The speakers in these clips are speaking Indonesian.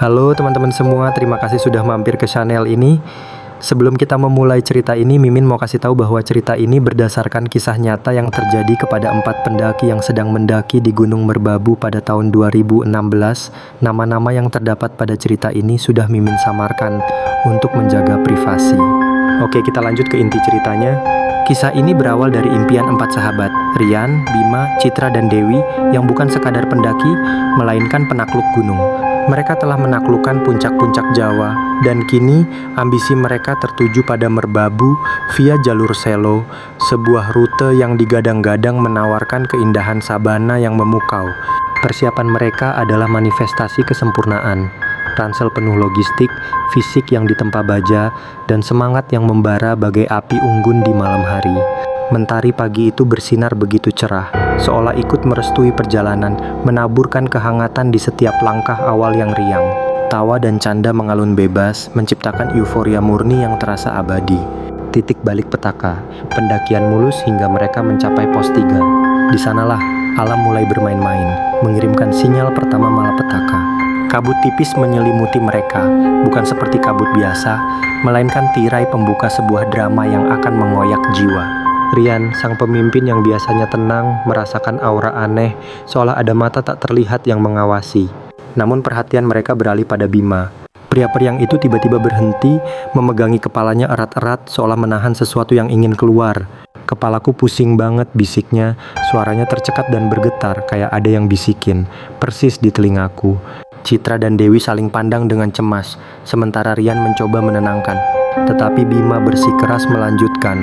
Halo teman-teman semua, terima kasih sudah mampir ke channel ini. Sebelum kita memulai cerita ini, Mimin mau kasih tahu bahwa cerita ini berdasarkan kisah nyata yang terjadi kepada 4 pendaki yang sedang mendaki di Gunung Merbabu pada tahun 2016. Nama-nama yang terdapat pada cerita ini sudah Mimin samarkan untuk menjaga privasi. Oke, kita lanjut ke inti ceritanya. Kisah ini berawal dari impian 4 sahabat, Rian, Bima, Citra, dan Dewi, yang bukan sekadar pendaki, melainkan penakluk gunung. Mereka telah menaklukkan puncak-puncak Jawa, dan kini ambisi mereka tertuju pada Merbabu via jalur Selo, sebuah rute yang digadang-gadang menawarkan keindahan sabana yang memukau. Persiapan mereka adalah manifestasi kesempurnaan, ransel penuh logistik, fisik yang ditempa baja, dan semangat yang membara bagai api unggun di malam hari. Mentari pagi itu bersinar begitu cerah, seolah ikut merestui perjalanan, menaburkan kehangatan di setiap langkah awal yang riang. Tawa dan canda mengalun bebas, menciptakan euforia murni yang terasa abadi. Titik balik petaka, pendakian mulus hingga mereka mencapai pos 3. Di sanalah alam mulai bermain-main, mengirimkan sinyal pertama malapetaka. Kabut tipis menyelimuti mereka, bukan seperti kabut biasa, melainkan tirai pembuka sebuah drama yang akan mengoyak jiwa. Rian, sang pemimpin yang biasanya tenang, merasakan aura aneh, seolah ada mata tak terlihat yang mengawasi. Namun perhatian mereka beralih pada Bima. Pria periang itu tiba-tiba berhenti, memegangi kepalanya erat-erat, seolah menahan sesuatu yang ingin keluar. Kepalaku pusing banget, bisiknya. Suaranya tercekat dan bergetar, kayak ada yang bisikin, persis di telingaku. Citra dan Dewi saling pandang dengan cemas, sementara Rian mencoba menenangkan. Tetapi Bima bersikeras melanjutkan,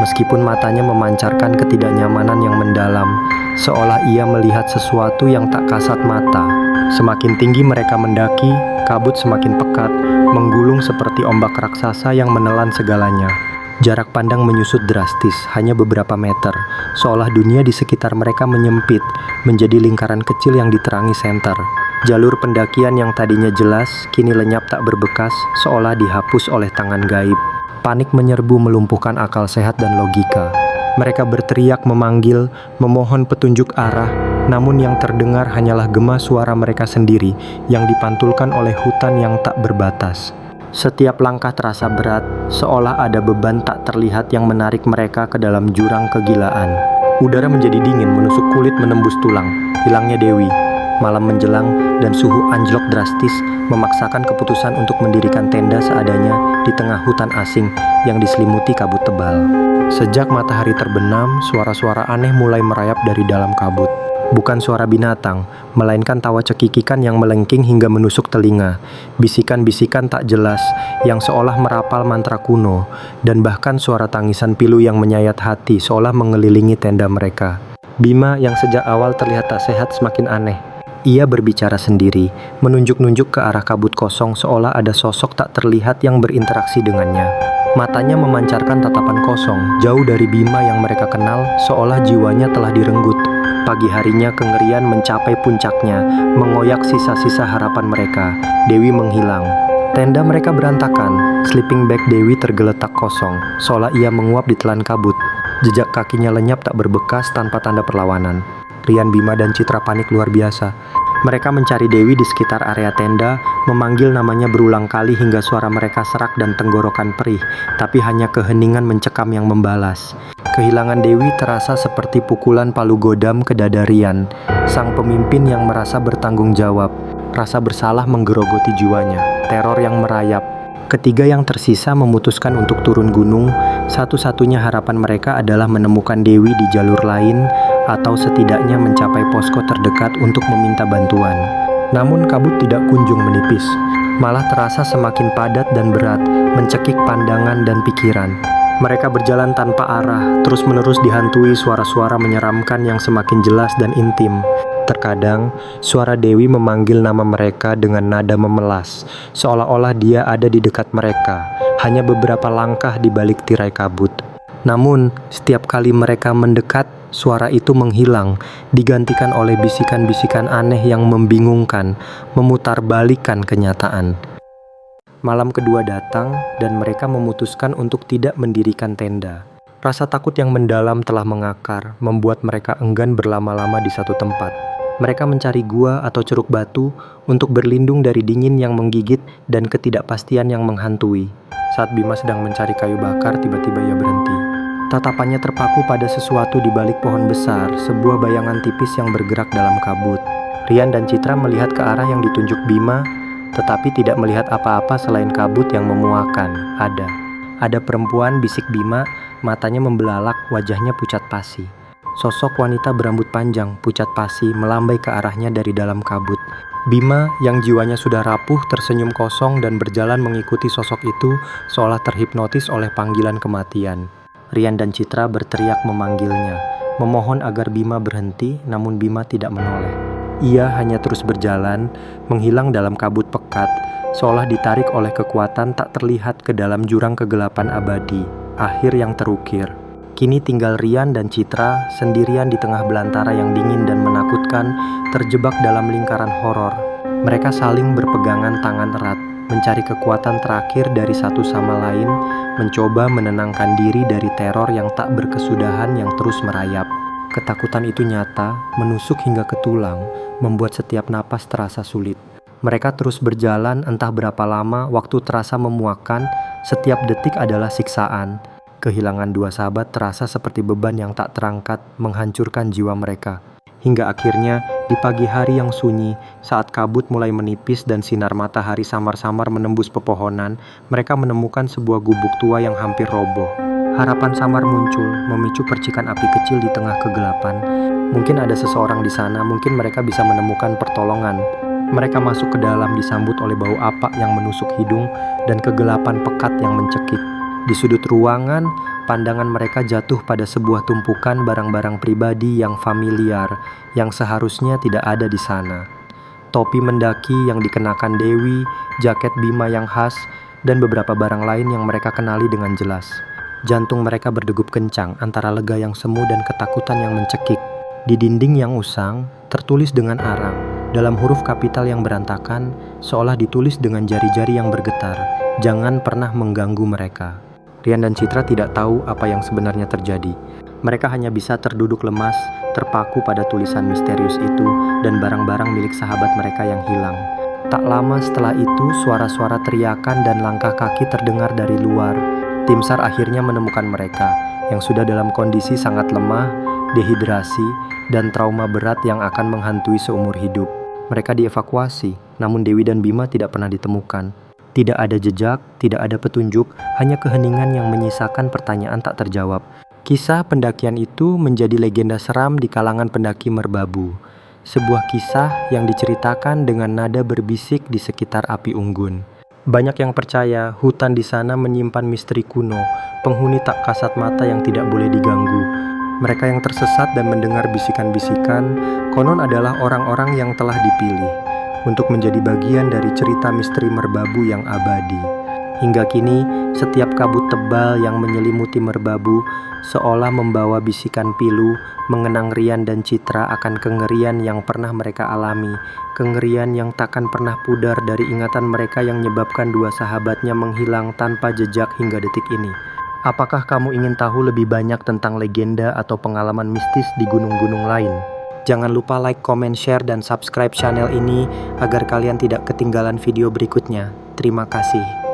meskipun matanya memancarkan ketidaknyamanan yang mendalam, seolah ia melihat sesuatu yang tak kasat mata. Semakin tinggi mereka mendaki, kabut semakin pekat, menggulung seperti ombak raksasa yang menelan segalanya. Jarak pandang menyusut drastis, hanya beberapa meter, seolah dunia di sekitar mereka menyempit, menjadi lingkaran kecil yang diterangi senter. Jalur pendakian yang tadinya jelas, kini lenyap tak berbekas, seolah dihapus oleh tangan gaib. Panik menyerbu melumpuhkan akal sehat dan logika. Mereka berteriak memanggil, memohon petunjuk arah, namun yang terdengar hanyalah gema suara mereka sendiri yang dipantulkan oleh hutan yang tak berbatas. Setiap langkah terasa berat, seolah ada beban tak terlihat yang menarik mereka ke dalam jurang kegilaan. Udara menjadi dingin menusuk kulit menembus tulang, hilangnya Dewi. Malam menjelang dan suhu anjlok drastis memaksakan keputusan untuk mendirikan tenda seadanya di tengah hutan asing yang diselimuti kabut tebal. Sejak matahari terbenam, suara-suara aneh mulai merayap dari dalam kabut. Bukan suara binatang, melainkan tawa cekikikan yang melengking hingga menusuk telinga. Bisikan-bisikan tak jelas yang seolah merapal mantra kuno, dan bahkan suara tangisan pilu yang menyayat hati seolah mengelilingi tenda mereka. Bima yang sejak awal terlihat tak sehat semakin aneh. Ia berbicara sendiri, menunjuk-nunjuk ke arah kabut kosong seolah ada sosok tak terlihat yang berinteraksi dengannya. Matanya memancarkan tatapan kosong, jauh dari Bima yang mereka kenal, seolah jiwanya telah direnggut. Pagi harinya kengerian mencapai puncaknya, mengoyak sisa-sisa harapan mereka. Dewi menghilang. Tenda mereka berantakan, sleeping bag Dewi tergeletak kosong, seolah ia menguap di telan kabut. Jejak kakinya lenyap tak berbekas tanpa tanda perlawanan. Rian, Bima, dan Citra panik luar biasa. Mereka mencari Dewi di sekitar area tenda, memanggil namanya berulang kali hingga suara mereka serak dan tenggorokan perih, tapi hanya keheningan mencekam yang membalas. Kehilangan Dewi terasa seperti pukulan palu godam ke dada Rian, sang pemimpin yang merasa bertanggung jawab. Rasa bersalah menggerogoti jiwanya, teror yang merayap. Ketiga yang tersisa memutuskan untuk turun gunung. Satu-satunya harapan mereka adalah menemukan Dewi di jalur lain, atau setidaknya mencapai posko terdekat untuk meminta bantuan. Namun kabut tidak kunjung menipis, malah terasa semakin padat dan berat, mencekik pandangan dan pikiran. Mereka berjalan tanpa arah, terus-menerus dihantui suara-suara menyeramkan yang semakin jelas dan intim. Terkadang, suara Dewi memanggil nama mereka dengan nada memelas, seolah-olah dia ada di dekat mereka, hanya beberapa langkah di balik tirai kabut. Namun, setiap kali mereka mendekat, suara itu menghilang, digantikan oleh bisikan-bisikan aneh yang membingungkan, memutarbalikkan kenyataan. Malam kedua datang, dan mereka memutuskan untuk tidak mendirikan tenda. Rasa takut yang mendalam telah mengakar, membuat mereka enggan berlama-lama di satu tempat. Mereka mencari gua atau ceruk batu untuk berlindung dari dingin yang menggigit dan ketidakpastian yang menghantui. Saat Bima sedang mencari kayu bakar, tiba-tiba ia berhenti. Tatapannya terpaku pada sesuatu di balik pohon besar, sebuah bayangan tipis yang bergerak dalam kabut. Rian dan Citra melihat ke arah yang ditunjuk Bima, tetapi tidak melihat apa-apa selain kabut yang memuakan. Ada perempuan, bisik Bima, matanya membelalak, wajahnya pucat pasi. Sosok wanita berambut panjang, pucat pasi, melambai ke arahnya dari dalam kabut. Bima yang jiwanya sudah rapuh tersenyum kosong dan berjalan mengikuti sosok itu seolah terhipnotis oleh panggilan kematian. Rian dan Citra berteriak memanggilnya, memohon agar Bima berhenti, namun Bima tidak menoleh. Ia hanya terus berjalan, menghilang dalam kabut pekat, seolah ditarik oleh kekuatan tak terlihat ke dalam jurang kegelapan abadi, akhir yang terukir. Kini tinggal Rian dan Citra sendirian di tengah belantara yang dingin dan menakutkan, terjebak dalam lingkaran horor. Mereka saling berpegangan tangan erat, mencari kekuatan terakhir dari satu sama lain, mencoba menenangkan diri dari teror yang tak berkesudahan yang terus merayap. Ketakutan itu nyata, menusuk hingga ke tulang, membuat setiap napas terasa sulit. Mereka terus berjalan, entah berapa lama, waktu terasa memuakkan, setiap detik adalah siksaan. Kehilangan dua sahabat terasa seperti beban yang tak terangkat, menghancurkan jiwa mereka. Hingga akhirnya, di pagi hari yang sunyi, saat kabut mulai menipis dan sinar matahari samar-samar menembus pepohonan, mereka menemukan sebuah gubuk tua yang hampir roboh. Harapan samar muncul, memicu percikan api kecil di tengah kegelapan. Mungkin ada seseorang di sana, mungkin mereka bisa menemukan pertolongan. Mereka masuk ke dalam disambut oleh bau apak yang menusuk hidung dan kegelapan pekat yang mencekik. Di sudut ruangan, pandangan mereka jatuh pada sebuah tumpukan barang-barang pribadi yang familiar, yang seharusnya tidak ada di sana. Topi mendaki yang dikenakan Dewi, jaket Bima yang khas, dan beberapa barang lain yang mereka kenali dengan jelas. Jantung mereka berdegup kencang antara lega yang semu dan ketakutan yang mencekik. Di dinding yang usang, tertulis dengan arang, dalam huruf kapital yang berantakan, seolah ditulis dengan jari-jari yang bergetar, "Jangan pernah mengganggu mereka." Rian dan Citra tidak tahu apa yang sebenarnya terjadi. Mereka hanya bisa terduduk lemas, terpaku pada tulisan misterius itu dan barang-barang milik sahabat mereka yang hilang. Tak lama setelah itu, suara-suara teriakan dan langkah kaki terdengar dari luar. Tim SAR akhirnya menemukan mereka, yang sudah dalam kondisi sangat lemah, dehidrasi, dan trauma berat yang akan menghantui seumur hidup. Mereka dievakuasi, namun Dewi dan Bima tidak pernah ditemukan. Tidak ada jejak, tidak ada petunjuk, hanya keheningan yang menyisakan pertanyaan tak terjawab. Kisah pendakian itu menjadi legenda seram di kalangan pendaki Merbabu. Sebuah kisah yang diceritakan dengan nada berbisik di sekitar api unggun. Banyak yang percaya hutan di sana menyimpan misteri kuno, penghuni tak kasat mata yang tidak boleh diganggu. Mereka yang tersesat dan mendengar bisikan-bisikan, konon adalah orang-orang yang telah dipilih untuk menjadi bagian dari cerita misteri Merbabu yang abadi. Hingga kini, setiap kabut tebal yang menyelimuti Merbabu seolah membawa bisikan pilu, mengenang Rian dan Citra akan kengerian yang pernah mereka alami, kengerian yang takkan pernah pudar dari ingatan mereka yang menyebabkan dua sahabatnya menghilang tanpa jejak hingga detik ini. Apakah kamu ingin tahu lebih banyak tentang legenda atau pengalaman mistis di gunung-gunung lain? Jangan lupa like, comment, share, dan subscribe channel ini agar kalian tidak ketinggalan video berikutnya. Terima kasih.